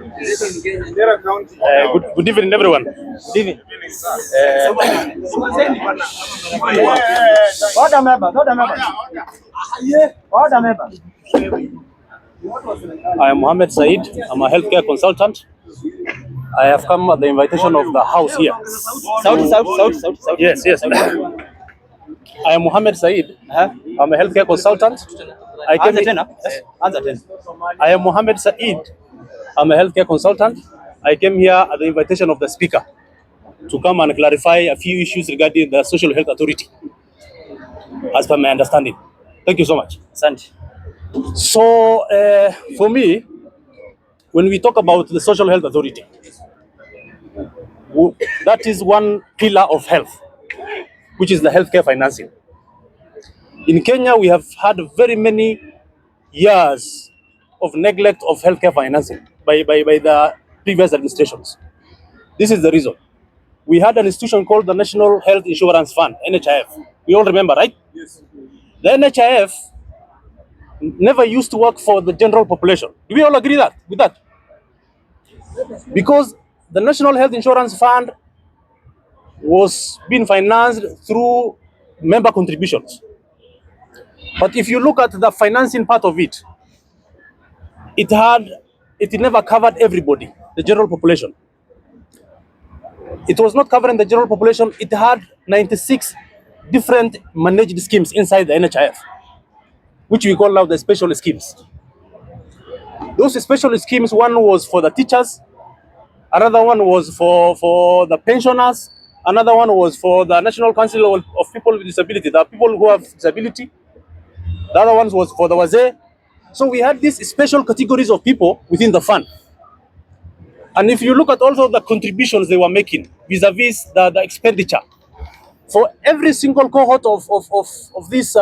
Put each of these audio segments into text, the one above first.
Good evening, everyone. Good evening. Order members. I am Mohammed Said. I'm a healthcare consultant. I have come at the invitation of the house here. South. Yes. I am Mohammed Said. I'm a healthcare consultant. Answer 10. I am Mohammed Said. I'm a healthcare consultant. I came here at the invitation of the speaker to come and clarify a few issues regarding the Social Health Authority, as per my understanding. Thank you so much. Santi. So, for me, when we talk about the Social Health Authority, that is one pillar of health, which is the healthcare financing. In Kenya, we have had very many years of neglect of healthcare financing by the previous administrations. This is the reason. We had an institution called the National Health Insurance Fund, NHIF. We all remember, right? Yes. The NHIF never used to work for the general population. Do we all agree with that? Because the National Health Insurance Fund was being financed through member contributions. But if you look at the financing part of it, it never covered everybody, the general population. It was not covering the general population. It had 96 different managed schemes inside the NHIF, which we call now the special schemes. Those special schemes, one was for the teachers, another one was for the pensioners, another one was for the National Council of People with Disability, the people who have disability. The other one was for the wazee. So we had these special categories of people within the fund. And if you look at also the contributions they were making vis-a-vis the expenditure, for every single cohort of these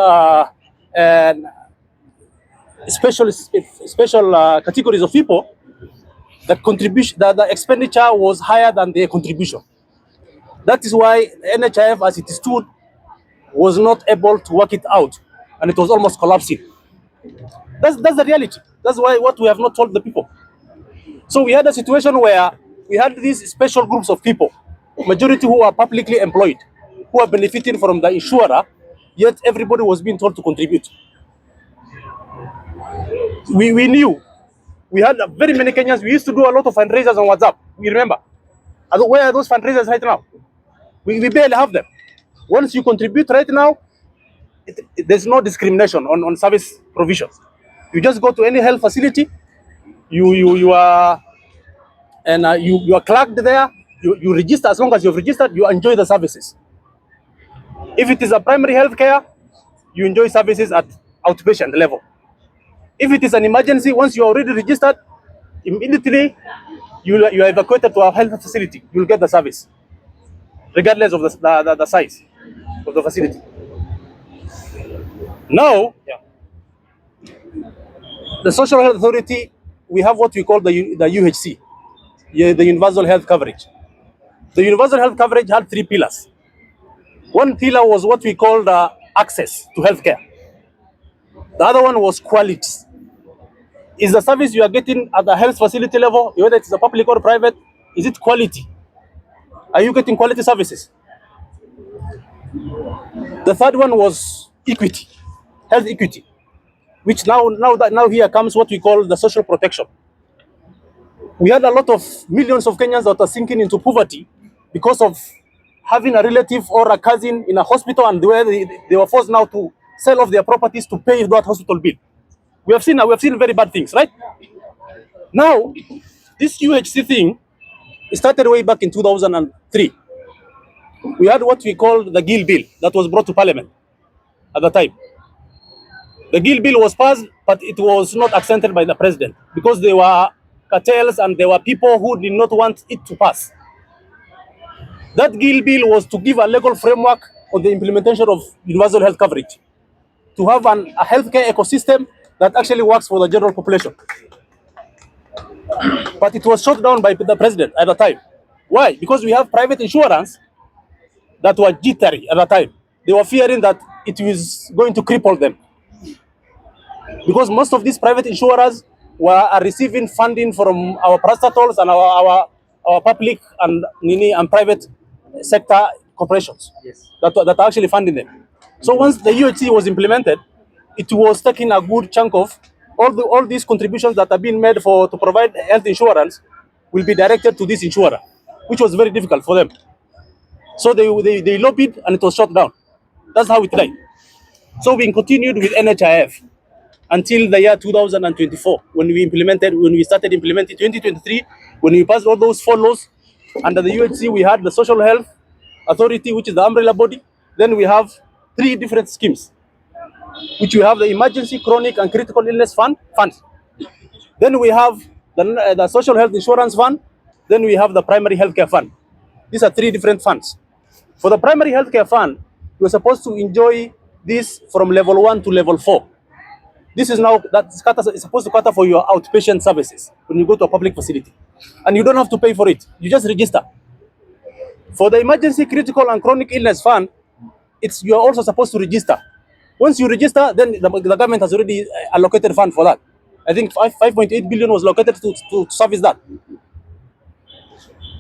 special categories of people, the contribution, the expenditure was higher than their contribution. That is why NHIF, as it stood, was not able to work it out, and it was almost collapsing. That's the reality. That's why what we have not told the people. So we had a situation where we had these special groups of people, majority who are publicly employed, who are benefiting from the insurer, yet everybody was being told to contribute. We knew. We had very many Kenyans. We used to do a lot of fundraisers on WhatsApp. We remember. Where are those fundraisers right now? We barely have them. Once you contribute right now, there's no discrimination on service provisions. You just go to any health facility, you are clocked there. You register. As long as you've registered, you enjoy the services. If it is a primary health care, you enjoy services at outpatient level. If it is an emergency, once you are already registered, immediately you are evacuated to a health facility. You'll get the service, regardless of the size of the facility. Now, the Social Health Authority, we have what we call the UHC, the Universal Health Coverage. The Universal Health Coverage had 3 pillars. One pillar was what we called access to healthcare. The other one was quality. Is the service you are getting at the health facility level, whether it's a public or private, is it quality? Are you getting quality services? The third one was equity, health equity, which now here comes what we call the social protection. We had a lot of millions of Kenyans that are sinking into poverty because of having a relative or a cousin in a hospital, and where they were forced now to sell off their properties to pay that hospital bill. We have seen very bad things, right? Now, this UHC thing started way back in 2003. We had what we called the Gill Bill that was brought to Parliament at the time. The Gill Bill was passed, but it was not accepted by the president because there were cartels and there were people who did not want it to pass. That Gill Bill was to give a legal framework on the implementation of universal health coverage, to have a healthcare ecosystem that actually works for the general population. But it was shut down by the president at the time. Why? Because we have private insurance that were jittery at the time. They were fearing that it was going to cripple them. Because most of these private insurers are receiving funding from our parastatals and our public and private sector corporations. Yes. That are actually funding them. So once the UHC was implemented, it was taking a good chunk of all these contributions that are being made to provide health insurance will be directed to this insurer, which was very difficult for them. So they lobbied and it was shut down. That's how it died. So we continued with NHIF until the year 2024 when we started implementing 2023, when we passed all those 4 laws. Under the UHC, we had the Social Health Authority, which is the umbrella body. Then we have 3 different schemes, which we have the Emergency, Chronic, and Critical Illness funds. Then we have the Social Health Insurance Fund. Then we have the Primary Healthcare Fund. These are 3 different funds. For the Primary Healthcare Fund, you're supposed to enjoy this from level 1 to level 4. This is now it's supposed to cater for your outpatient services when you go to a public facility, and you don't have to pay for it. You just register. For the Emergency, Critical, and Chronic Illness Fund, you are also supposed to register. Once you register, then the government has already allocated fund for that. I think 5.8 billion was allocated to service that.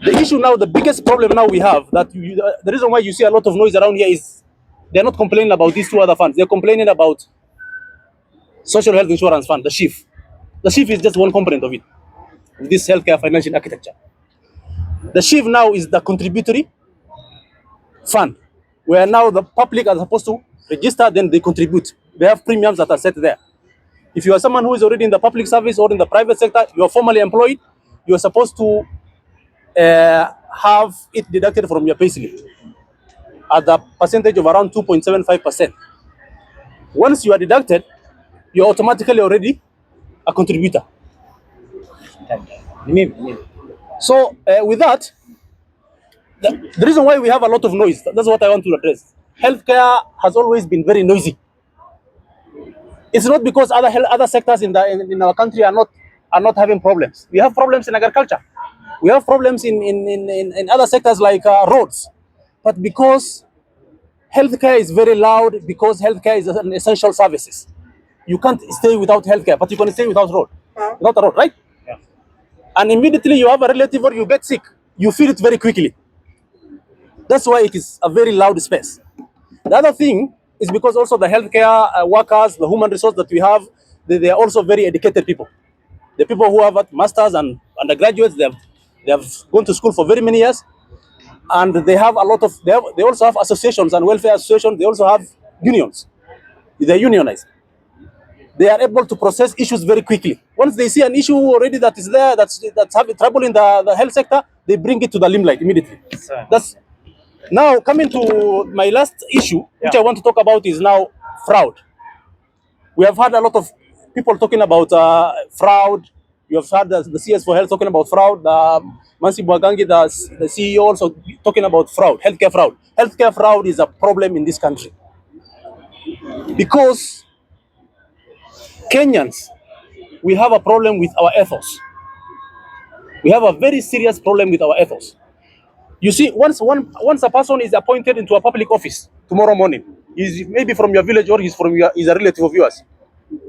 The issue now, the biggest problem now we have, the reason why you see a lot of noise around here is they're not complaining about these 2 other funds. They're complaining about Social Health Insurance Fund, the SHIF. The SHIF is just one component of it, of this healthcare financial architecture. The SHIF now is the contributory fund, where now the public are supposed to register, then they contribute. They have premiums that are set there. If you are someone who is already in the public service or in the private sector, you are formally employed, you are supposed to have it deducted from your payslip at the percentage of around 2.75%. Once you are deducted, you're automatically already a contributor. So with that, the reason why we have a lot of noise, that's what I want to address. Healthcare has always been very noisy. It's not because other sectors in our country are not having problems. We have problems in agriculture. We have problems in other sectors like roads. But because healthcare is very loud, because healthcare is an essential services, you can't stay without healthcare, but you can stay without a road, right? Yeah. And immediately you have a relative or you get sick, you feel it very quickly. That's why it is a very loud space. The other thing is because also the healthcare workers, the human resource that we have, they are also very educated people. The people who have masters and undergraduates, they have gone to school for very many years, and they have a lot of. They also have associations and welfare associations. They also have unions. They're unionized. They are able to process issues very quickly. Once they see an issue already that is there, that's having trouble in the health sector, they bring it to the limelight immediately. That's now coming to my last issue, which I want to talk about, is now fraud. We have had a lot of people talking about fraud. You have heard the CS for Health talking about fraud. Mansi Bwagangi, the CEO, also talking about fraud, healthcare fraud. Healthcare fraud is a problem in this country because Kenyans, we have a problem with our ethos. We have a very serious problem with our ethos. You see, once a person is appointed into a public office tomorrow morning, he's maybe from your village or he's a relative of yours,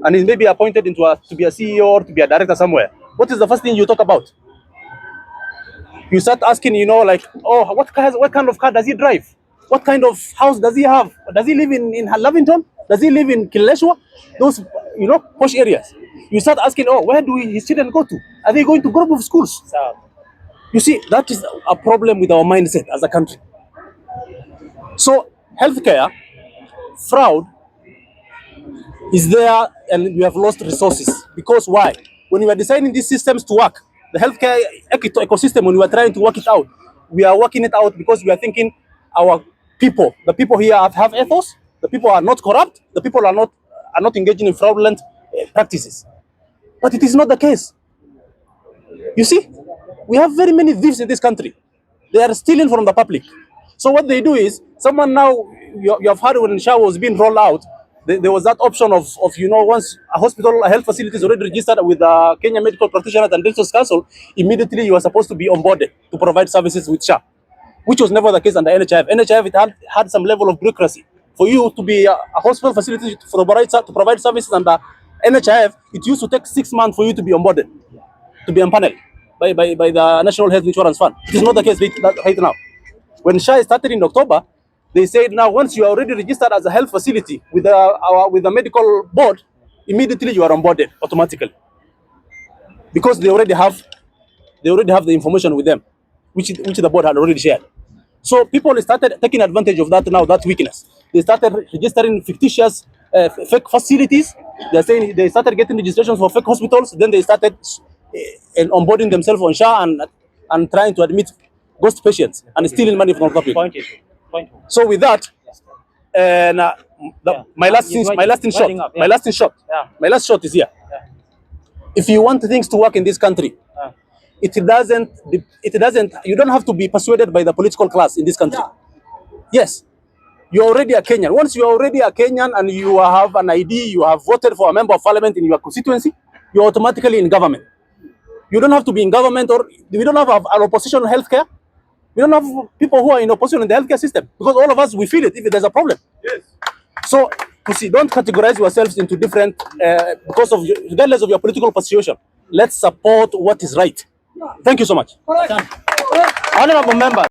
and he's maybe appointed to be a CEO or to be a director somewhere. What is the first thing you talk about? You start asking, like, oh, what kind of car does he drive? What kind of house does he have? Does he live in Lavington? Does he live in Kileshwa? Those, posh areas. You start asking, oh, where do his children go to? Are they going to group of schools? You see, that is a problem with our mindset as a country. So, healthcare fraud is there, and we have lost resources. Because why? When we are designing these systems to work, the healthcare ecosystem, when we are trying to work it out, we are working it out because we are thinking the people here have ethos, the people are not corrupt, the people are not engaging in fraudulent practices. But it is not the case. You see, we have very many thieves in this country. They are stealing from the public. So what they do is, someone now, you have heard when SHA was being rolled out, there was that option of once a health facility is already registered with the Kenya Medical Practitioners and Dentists Council, immediately you are supposed to be onboarded to provide services with SHA, which was never the case under NHIF. NHIF, it had some level of bureaucracy. For you to be a hospital facility to provide services under NHIF, it used to take 6 months for you to be onboarded, to be empaneled by the National Health Insurance Fund. It is not the case right now. When SHA started in October, they said now once you are already registered as a health facility with the medical board, immediately you are onboarded automatically, because they already have the information with them, which the board had already shared. So people started taking advantage of that now, that weakness. They started registering fictitious fake facilities. They're saying they started getting registrations for fake hospitals. Then they started onboarding themselves on SHA and trying to admit ghost patients and stealing money from the public. Point is. So with that, and my last shot is here. Yeah. If you want things to work in this country, it doesn't. You don't have to be persuaded by the political class in this country. Yes, you're already a Kenyan. Once you're already a Kenyan and you have an ID, you have voted for a member of parliament in your constituency, you're automatically in government. You don't have to be in government, or we don't have an opposition on healthcare. We don't have people who are in opposition in the healthcare system, because all of us, we feel it if there's a problem. Yes. So, you see, don't categorize yourselves into different, because of regardless of your political persuasion. Let's support what is right. Thank you so much. Honorable member.